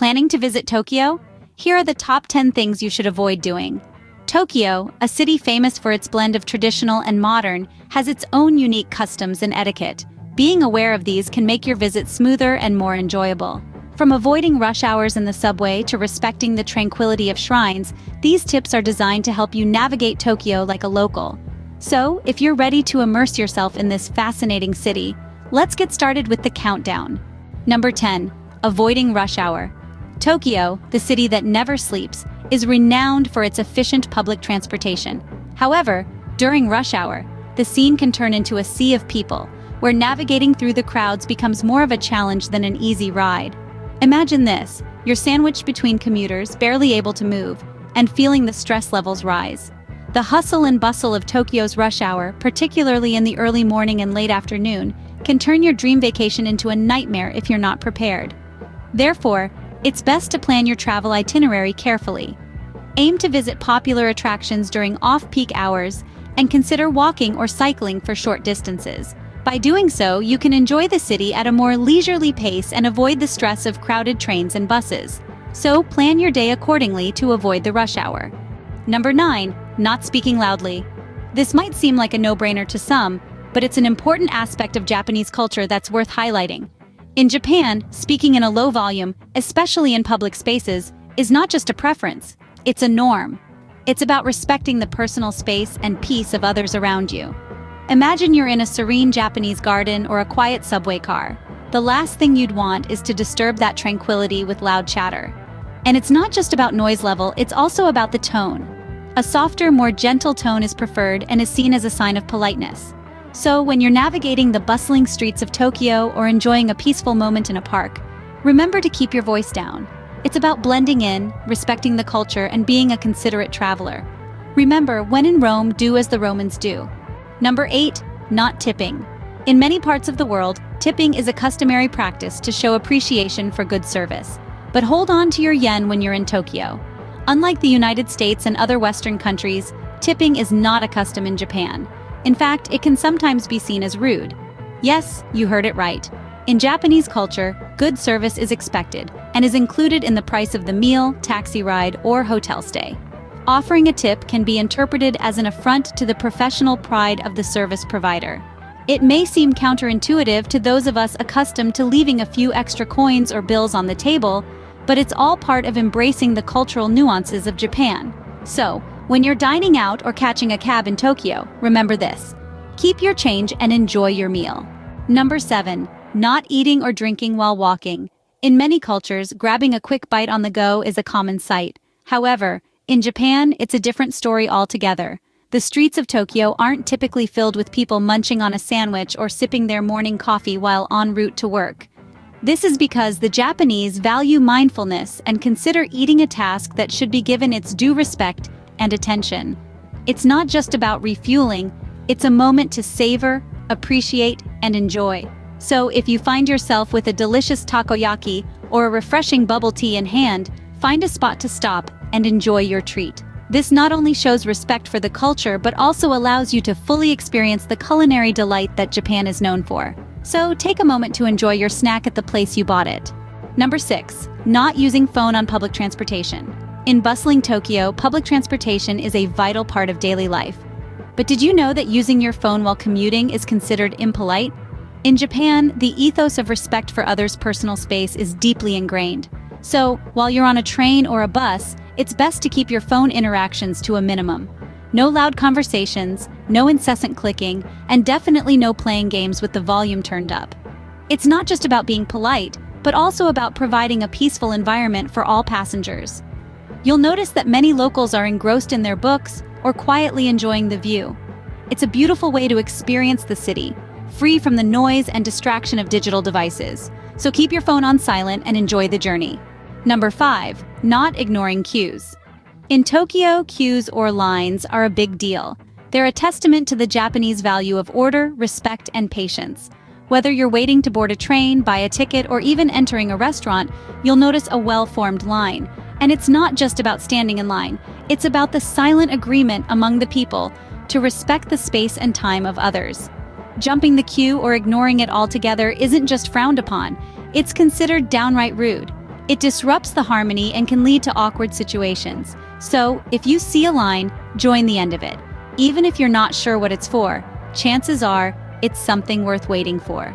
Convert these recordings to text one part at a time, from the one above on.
Planning to visit Tokyo? Here are the top 10 things you should avoid doing. Tokyo, a city famous for its blend of traditional and modern, has its own unique customs and etiquette. Being aware of these can make your visit smoother and more enjoyable. From avoiding rush hours in the subway to respecting the tranquility of shrines, these tips are designed to help you navigate Tokyo like a local. So, if you're ready to immerse yourself in this fascinating city, let's get started with the countdown. Number 10. Avoiding rush hour. Tokyo, the city that never sleeps, is renowned for its efficient public transportation. However, during rush hour, the scene can turn into a sea of people, where navigating through the crowds becomes more of a challenge than an easy ride. Imagine this: you're sandwiched between commuters, barely able to move, and feeling the stress levels rise. The hustle and bustle of Tokyo's rush hour, particularly in the early morning and late afternoon, can turn your dream vacation into a nightmare if you're not prepared. Therefore, it's best to plan your travel itinerary carefully. Aim to visit popular attractions during off-peak hours and consider walking or cycling for short distances. By doing so, you can enjoy the city at a more leisurely pace and avoid the stress of crowded trains and buses. So, plan your day accordingly to avoid the rush hour. Number 9. Not speaking loudly. This might seem like a no-brainer to some, but it's an important aspect of Japanese culture that's worth highlighting. In Japan, speaking in a low volume, especially in public spaces, is not just a preference, it's a norm. It's about respecting the personal space and peace of others around you. Imagine you're in a serene Japanese garden or a quiet subway car. The last thing you'd want is to disturb that tranquility with loud chatter. And it's not just about noise level, it's also about the tone. A softer, more gentle tone is preferred and is seen as a sign of politeness. So, when you're navigating the bustling streets of Tokyo or enjoying a peaceful moment in a park, remember to keep your voice down. It's about blending in, respecting the culture, and being a considerate traveler. Remember, when in Rome, do as the Romans do. Number 8. Not tipping. In many parts of the world, tipping is a customary practice to show appreciation for good service. But hold on to your yen when you're in Tokyo. Unlike the United States and other Western countries, tipping is not a custom in Japan. In fact, it can sometimes be seen as rude. Yes, you heard it right. In Japanese culture, good service is expected and is included in the price of the meal, taxi ride, or hotel stay. Offering a tip can be interpreted as an affront to the professional pride of the service provider. It may seem counterintuitive to those of us accustomed to leaving a few extra coins or bills on the table, but it's all part of embracing the cultural nuances of Japan. So, when you're dining out or catching a cab in Tokyo, remember this: keep your change and enjoy your meal. Number 7. Not eating or drinking while walking. In many cultures, grabbing a quick bite on the go is a common sight. However, in Japan, it's a different story altogether. The streets of Tokyo aren't typically filled with people munching on a sandwich or sipping their morning coffee while en route to work. This is because the Japanese value mindfulness and consider eating a task that should be given its due respect and attention. It's not just about refueling, it's a moment to savor, appreciate, and enjoy. So if you find yourself with a delicious takoyaki or a refreshing bubble tea in hand, find a spot to stop and enjoy your treat. This not only shows respect for the culture but also allows you to fully experience the culinary delight that Japan is known for. So take a moment to enjoy your snack at the place you bought it. Number 6. Not using phone on public transportation. In bustling Tokyo, public transportation is a vital part of daily life. But did you know that using your phone while commuting is considered impolite? In Japan, the ethos of respect for others' personal space is deeply ingrained. So, while you're on a train or a bus, it's best to keep your phone interactions to a minimum. No loud conversations, no incessant clicking, and definitely no playing games with the volume turned up. It's not just about being polite, but also about providing a peaceful environment for all passengers. You'll notice that many locals are engrossed in their books or quietly enjoying the view. It's a beautiful way to experience the city, free from the noise and distraction of digital devices. So keep your phone on silent and enjoy the journey. Number 5. Not ignoring queues. In Tokyo, queues or lines are a big deal. They're a testament to the Japanese value of order, respect, and patience. Whether you're waiting to board a train, buy a ticket, or even entering a restaurant, you'll notice a well-formed line. And it's not just about standing in line. It's about the silent agreement among the people to respect the space and time of others. Jumping the queue or ignoring it altogether isn't just frowned upon, it's considered downright rude. It disrupts the harmony and can lead to awkward situations. So, if you see a line, join the end of it. Even if you're not sure what it's for, chances are it's something worth waiting for.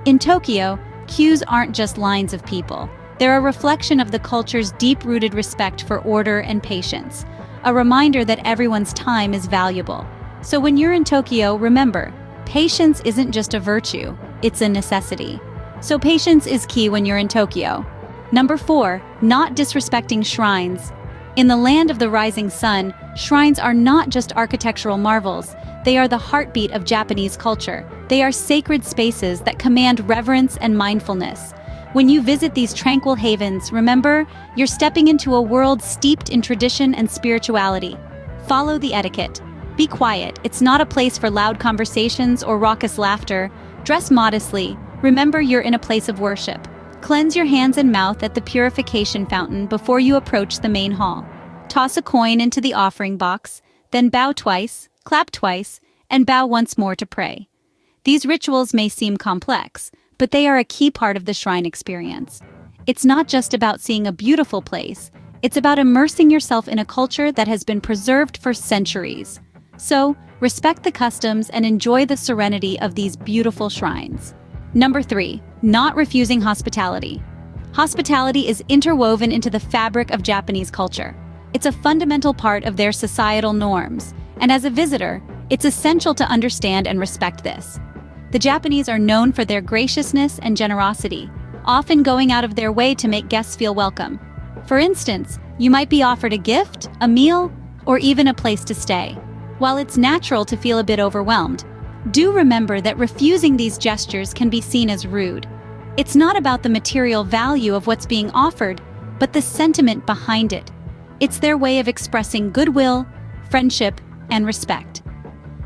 In Tokyo, queues aren't just lines of people. They're a reflection of the culture's deep-rooted respect for order and patience, a reminder that everyone's time is valuable. So when you're in Tokyo, remember, patience isn't just a virtue, it's a necessity. So patience is key when you're in Tokyo. Number 4, not disrespecting shrines. In the land of the rising sun, shrines are not just architectural marvels, they are the heartbeat of Japanese culture. They are sacred spaces that command reverence and mindfulness. When you visit these tranquil havens, remember, you're stepping into a world steeped in tradition and spirituality. Follow the etiquette. Be quiet, it's not a place for loud conversations or raucous laughter. Dress modestly. Remember you're in a place of worship. Cleanse your hands and mouth at the purification fountain before you approach the main hall. Toss a coin into the offering box, then bow twice, clap twice, and bow once more to pray. These rituals may seem complex, but they are a key part of the shrine experience. It's not just about seeing a beautiful place, it's about immersing yourself in a culture that has been preserved for centuries. So, respect the customs and enjoy the serenity of these beautiful shrines. Number 3, not refusing hospitality. Hospitality is interwoven into the fabric of Japanese culture. It's a fundamental part of their societal norms, and as a visitor, it's essential to understand and respect this. The Japanese are known for their graciousness and generosity, often going out of their way to make guests feel welcome. For instance, you might be offered a gift, a meal, or even a place to stay. While it's natural to feel a bit overwhelmed, do remember that refusing these gestures can be seen as rude. It's not about the material value of what's being offered, but the sentiment behind it. It's their way of expressing goodwill, friendship, and respect.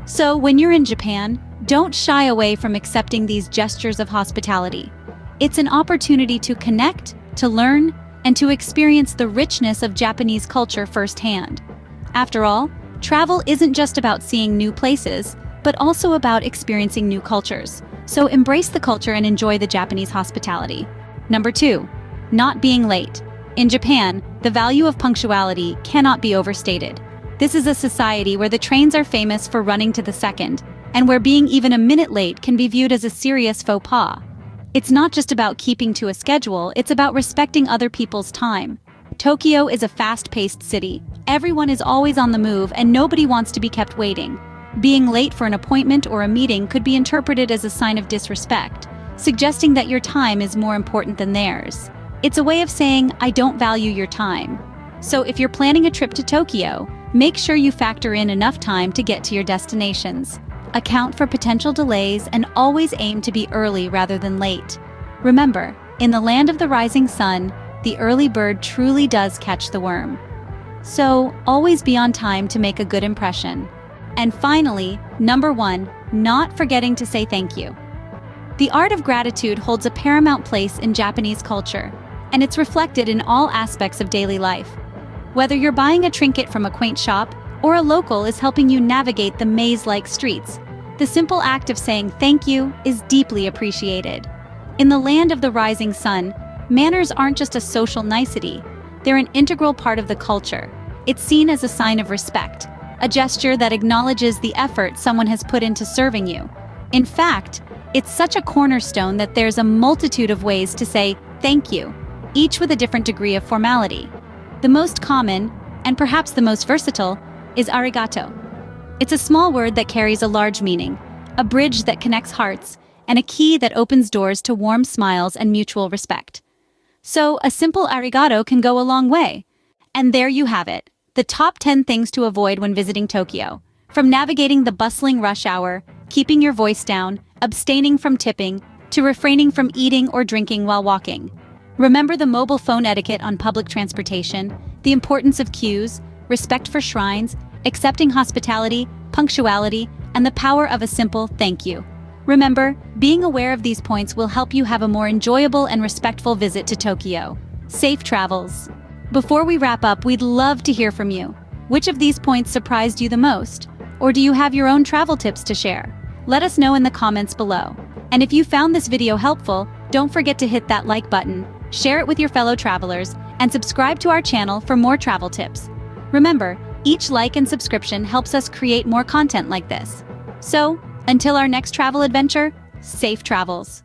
So when you're in Japan, don't shy away from accepting these gestures of hospitality. It's an opportunity to connect, to learn, and to experience the richness of Japanese culture firsthand. After all, travel isn't just about seeing new places, but also about experiencing new cultures. So embrace the culture and enjoy the Japanese hospitality. Number 2, not being late. In Japan, the value of punctuality cannot be overstated. This is a society where the trains are famous for running to the second, and where being even a minute late can be viewed as a serious faux pas. It's not just about keeping to a schedule, it's about respecting other people's time. Tokyo is a fast-paced city. Everyone is always on the move and nobody wants to be kept waiting. Being late for an appointment or a meeting could be interpreted as a sign of disrespect, suggesting that your time is more important than theirs. It's a way of saying, I don't value your time. So if you're planning a trip to Tokyo, make sure you factor in enough time to get to your destinations. Account for potential delays and always aim to be early rather than late. Remember, in the land of the rising sun, the early bird truly does catch the worm. So, always be on time to make a good impression. And finally, number 1, not forgetting to say thank you. The art of gratitude holds a paramount place in Japanese culture, and it's reflected in all aspects of daily life. Whether you're buying a trinket from a quaint shop, or a local is helping you navigate the maze-like streets, the simple act of saying thank you is deeply appreciated. In the land of the rising sun, manners aren't just a social nicety, they're an integral part of the culture. It's seen as a sign of respect, a gesture that acknowledges the effort someone has put into serving you. In fact, it's such a cornerstone that there's a multitude of ways to say thank you, each with a different degree of formality. The most common, and perhaps the most versatile, is arigato. It's a small word that carries a large meaning, a bridge that connects hearts, and a key that opens doors to warm smiles and mutual respect. So, a simple arigato can go a long way. And there you have it, the top 10 things to avoid when visiting Tokyo. From navigating the bustling rush hour, keeping your voice down, abstaining from tipping, to refraining from eating or drinking while walking. Remember the mobile phone etiquette on public transportation, the importance of queues, respect for shrines, accepting hospitality, punctuality, and the power of a simple thank you. Remember, being aware of these points will help you have a more enjoyable and respectful visit to Tokyo. Safe travels. Before we wrap up, we'd love to hear from you. Which of these points surprised you the most? Or do you have your own travel tips to share? Let us know in the comments below. And if you found this video helpful, don't forget to hit that like button share it with your fellow travelers, and subscribe to our channel for more travel tips. Remember, each like and subscription helps us create more content like this. So, until our next travel adventure, safe travels!